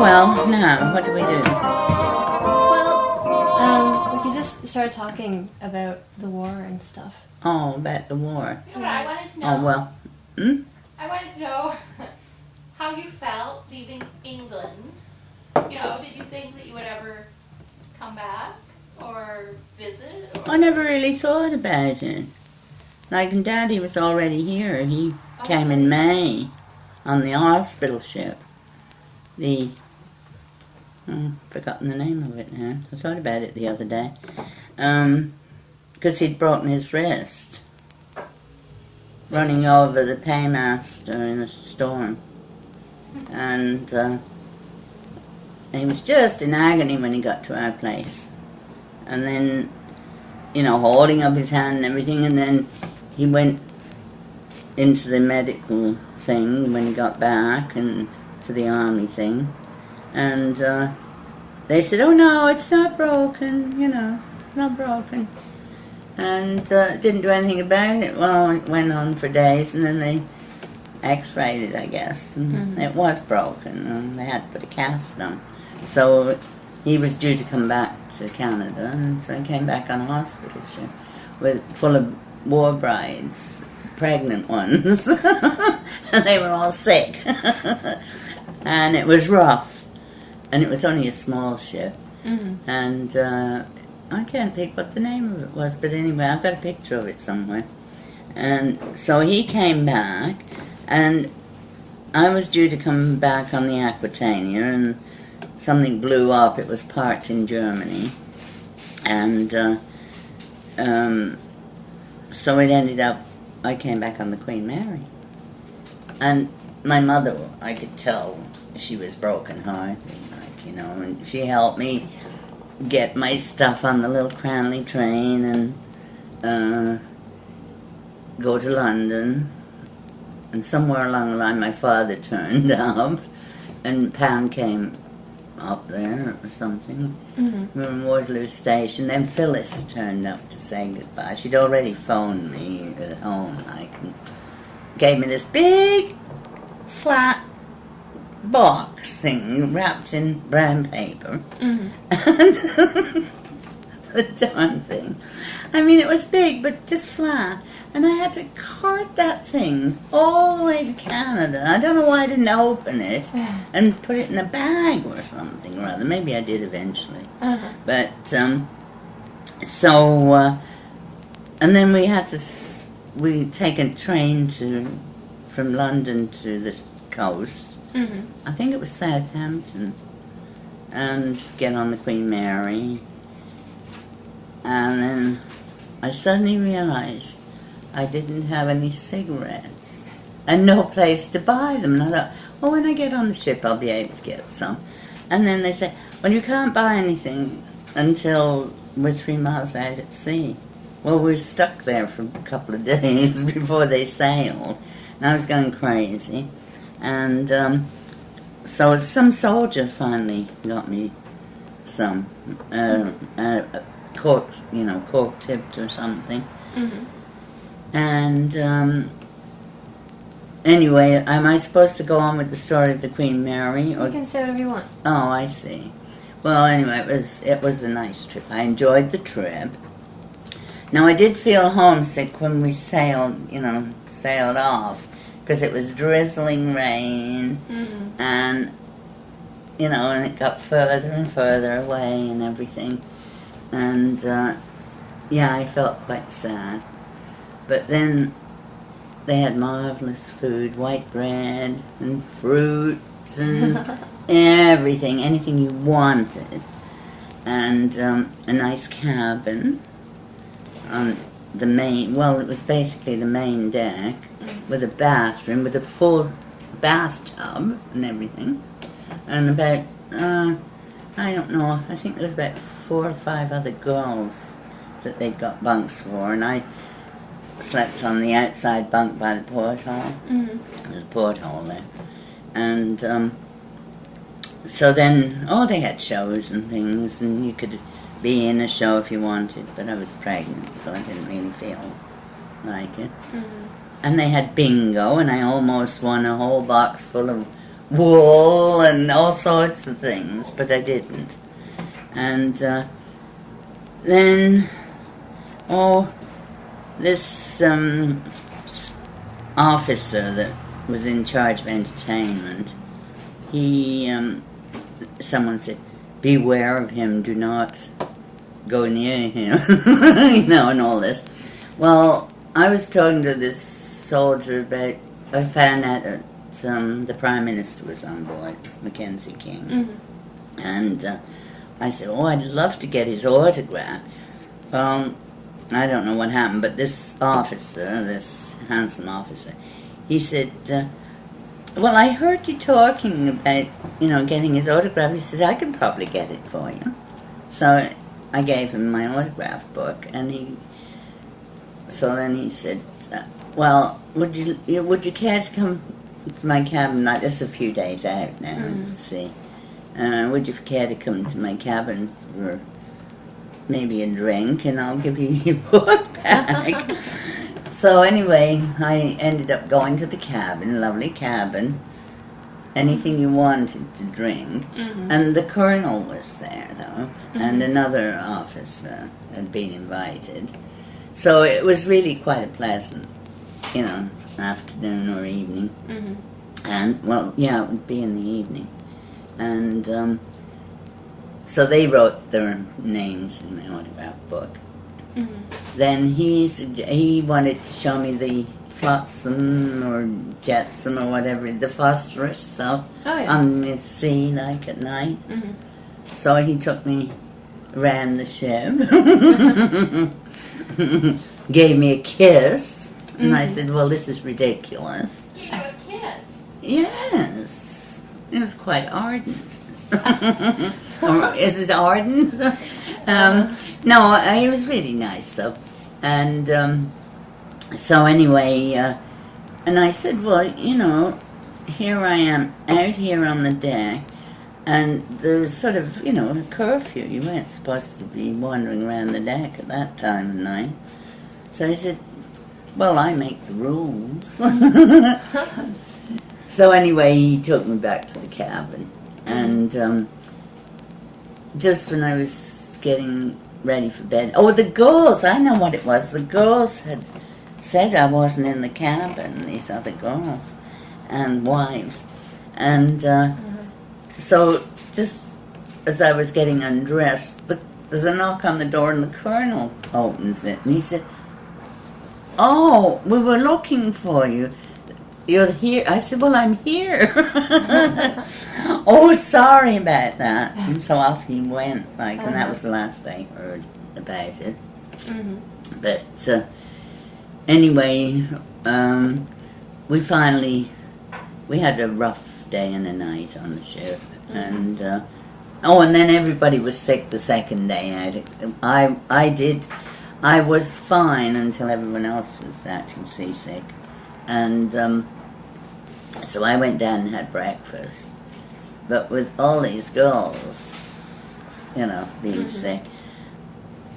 well, now, what do we do? Well, we could just start talking about the war and stuff. Oh, about the war. No, but I wanted to know. Oh, well. I wanted to know how you felt leaving England. You know, did you think that you would ever come back or visit? Or? I never really thought about it. Like, Daddy was already here. He came in May on the hospital ship. Forgotten the name of it now. I thought about it the other day. Because he'd broken his wrist running over the paymaster in a storm. And he was just in agony when he got to our place. And then, you know, holding up his hand and everything, and then he went into the medical thing when he got back and to the army thing. And they said, oh no, it's not broken, you know, it's not broken. And didn't do anything about it. Well, it went on for days, and then they x-rayed it, I guess. And it was broken, and they had to put a cast on. So he was due to come back to Canada, and so he came back on a hospital ship full of warbrides, pregnant ones. And they were all sick. And it was rough. And it was only a small ship. And I can't think what the name of it was, but anyway, I've got a picture of it somewhere. And so he came back, and I was due to come back on the Aquitania, and something blew up. It was parked in Germany. And so it ended up, I came back on the Queen Mary. And my mother, I could tell she was broken-hearted, like, you know, and she helped me get my stuff on the little Cranley train and go to London. And somewhere along the line, my father turned up, and Pam came up there or something. We were in Waterloo Station. Then Phyllis turned up to say goodbye. She'd already phoned me at home, like, and gave me this big, flat box thing wrapped in brown paper. And the darn thing. I mean, it was big, but just flat. And I had to cart that thing all the way to Canada. I don't know why I didn't open it and put it in a bag or something or other. Maybe I did eventually. But, and then we had to, we take a train from London to the coast. I think it was Southampton. And get on the Queen Mary. And then I suddenly realized I didn't have any cigarettes and no place to buy them. And I thought, well, when I get on the ship, I'll be able to get some. And then they said, well, you can't buy anything until we're 3 miles out at sea. Well, we were stuck there for a couple of days before they sailed. And I was going crazy. And so some soldier finally got me some cork, you know, cork tipped or something. And anyway, am I supposed to go on with the story of the Queen Mary? Or? You can say whatever you want. Oh, I see. Well, anyway, it was a nice trip. I enjoyed the trip. Now, I did feel homesick when we sailed off, because it was drizzling rain, and, you know, and it got further and further away and everything. And, yeah, I felt quite sad. But then they had marvelous food, white bread and fruits and everything, anything you wanted. And a nice cabin on the main, well, it was basically the main deck with a bathroom, with a full bathtub and everything. And about, I don't know, I think there was about 4 or 5 other girls that they got bunks for, and I slept on the outside bunk by the porthole. There's a porthole there. And so then, they had shows and things, and you could be in a show if you wanted, but I was pregnant, so I didn't really feel like it. And they had bingo, and I almost won a whole box full of wool and all sorts of things, but I didn't. And then, this officer that was in charge of entertainment, someone said, beware of him, do not go near him, and all this. Well, I was talking to this soldier about, I found out that the Prime Minister was on board, Mackenzie King. Mm-hmm. And I said, I'd love to get his autograph. Well, I don't know what happened, but this officer, this handsome officer, he said, well, I heard you talking about, getting his autograph. He said, I could probably get it for you. So I gave him my autograph book, and so then he said, well, would you care to come to my cabin? Like, this a few days out now, see. Would you care to come to my cabin for maybe a drink, and I'll give you your book back. So anyway, I ended up going to the cabin, lovely cabin, anything you wanted to drink. Mm-hmm. And the colonel was there, though, and another officer had been invited. So it was really quite a pleasant, afternoon or evening. Mm-hmm. And, it would be in the evening. And so they wrote their names in my autograph book. Mm-hmm. Then he wanted to show me the flotsam or jetsam or whatever, the phosphorus stuff on the sea, like at night. Mm-hmm. So he took me around the ship, gave me a kiss, and I said, well, this is ridiculous. Gave you a kiss? Yes. It was quite ardent. Or is it ardent? No, it was really nice, though. And so anyway, and I said, well, here I am out here on the deck, and there's sort of, a curfew. You weren't supposed to be wandering around the deck at that time of night. So I said, well, I make the rules. So anyway, he took me back to the cabin, and just when I was getting ready for bed, the girls, I know what it was. The girls had said I wasn't in the cabin, these other girls and wives. And so just as I was getting undressed, there's a knock on the door, and the colonel opens it, and he said, we were looking for you. You're here. I said, well, I'm here. Sorry about that. And so off he went, and that was the last I heard about it. Mm-hmm. But anyway, we had a rough day and a night on the ship. Mm-hmm. And and then everybody was sick the second day out. I was fine until everyone else was actually seasick. And so I went down and had breakfast. But with all these girls, being sick,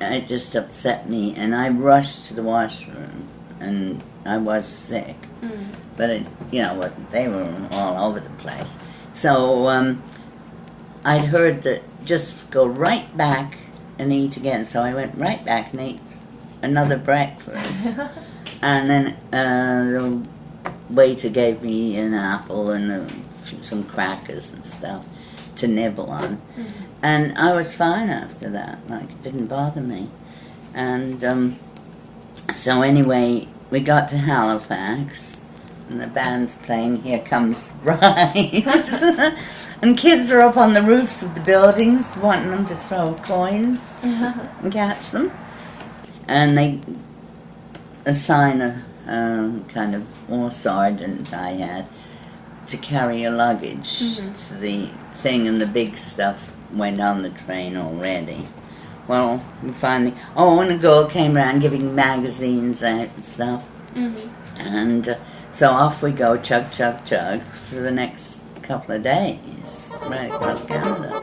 it just upset me. And I rushed to the washroom, and I was sick. Mm. But, they were all over the place. So I'd heard that just go right back and eat again. So I went right back and ate another breakfast. And then the waiter gave me an apple and some crackers and stuff to nibble on. Mm-hmm. And I was fine after that. It didn't bother me. And so anyway, we got to Halifax, and the band's playing Here Comes the Bride. And kids are up on the roofs of the buildings wanting them to throw coins and catch them. And they assign a kind of sergeant I had to carry your luggage to the thing, and the big stuff went on the train already. Well, we finally... and a girl came around giving magazines out and stuff. Mm-hmm. And so off we go, chug, chug, chug, for the next couple of days, right across Canada.